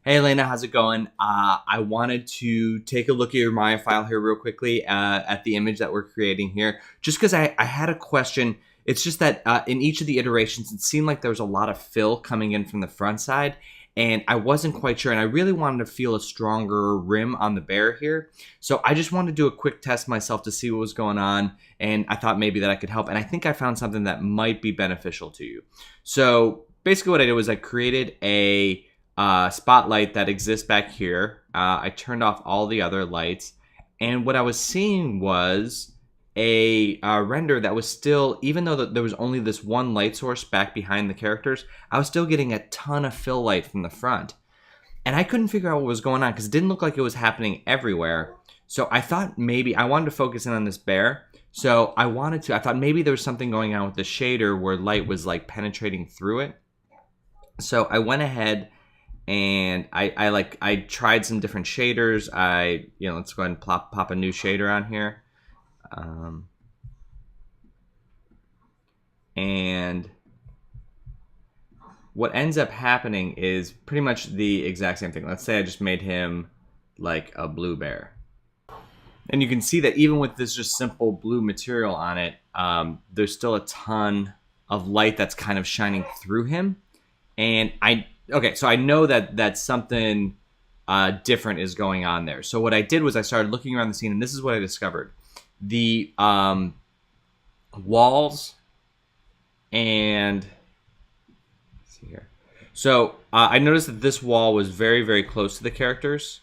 Hey Elena, how's it going? I wanted to take a look at your Maya file here real quickly at the image that we're creating here, just because I had a question. It's just that in each of the iterations, it seemed like there was a lot of fill coming in from the front side, and I wasn't quite sure, and I really wanted to feel a stronger rim on the bear here. So I just wanted to do a quick test myself to see what was going on, and I thought maybe that I could help, and I think I found something that might be beneficial to you. So basically what I did was I created a spotlight that exists back here. I turned off all the other lights, and what I was seeing was a render that was still, even though there was only this one light source back behind the characters, I was still getting a ton of fill light from the front. And I couldn't figure out what was going on because it didn't look like it was happening everywhere. So I thought maybe I wanted to focus in on this bear. So I thought maybe there was something going on with the shader where light was like penetrating through it. So I went ahead and I tried some different shaders. Let's go ahead and pop a new shader on here. And what ends up happening is pretty much the exact same thing. Let's say I just made him like a blue bear. And you can see that even with this just simple blue material on it, there's still a ton of light that's kind of shining through him. And so I know that something different is going on there. So what I did was I started looking around the scene, and this is what I discovered. The walls and let's see here. So I noticed that this wall was very, very close to the characters.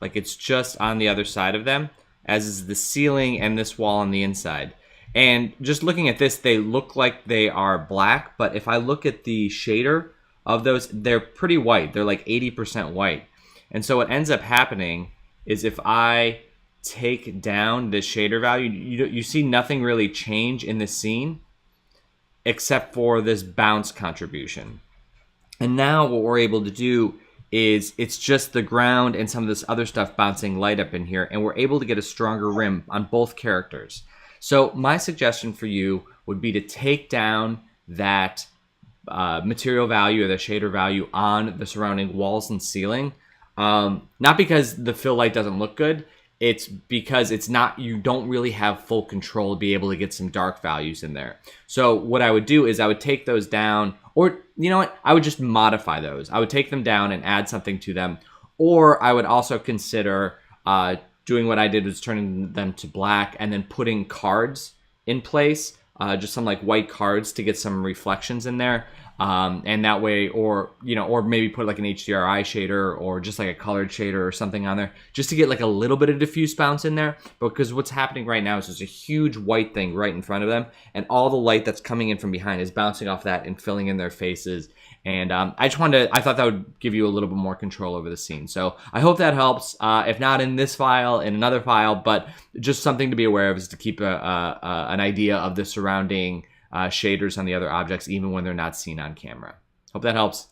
Like it's just on the other side of them, as is the ceiling and this wall on the inside. And just looking at this, they look like they are black, but if I look at the shader of those, they're pretty white. They're like 80% white. And so what ends up happening is if I take down the shader value, you see nothing really change in the scene except for this bounce contribution. And now what we're able to do is it's just the ground and some of this other stuff bouncing light up in here, and we're able to get a stronger rim on both characters. So my suggestion for you would be to take down that material value or the shader value on the surrounding walls and ceiling. Not because the fill light doesn't look good, it's because you don't really have full control to be able to get some dark values in there. So what I would do is I would take those down, or you know what, I would just modify those. I would take them down and add something to them, or I would also consider doing what I did was turning them to black and then putting cards in place, just some like white cards to get some reflections in there. And that way, or maybe put like an HDRI shader or just like a colored shader or something on there, just to get like a little bit of diffuse bounce in there. Because what's happening right now is there's a huge white thing right in front of them, and all the light that's coming in from behind is bouncing off that and filling in their faces. And I thought that would give you a little bit more control over the scene. So I hope that helps. If not in this file, in another file, but just something to be aware of is to keep an idea of the surrounding shaders on the other objects, even when they're not seen on camera. Hope that helps.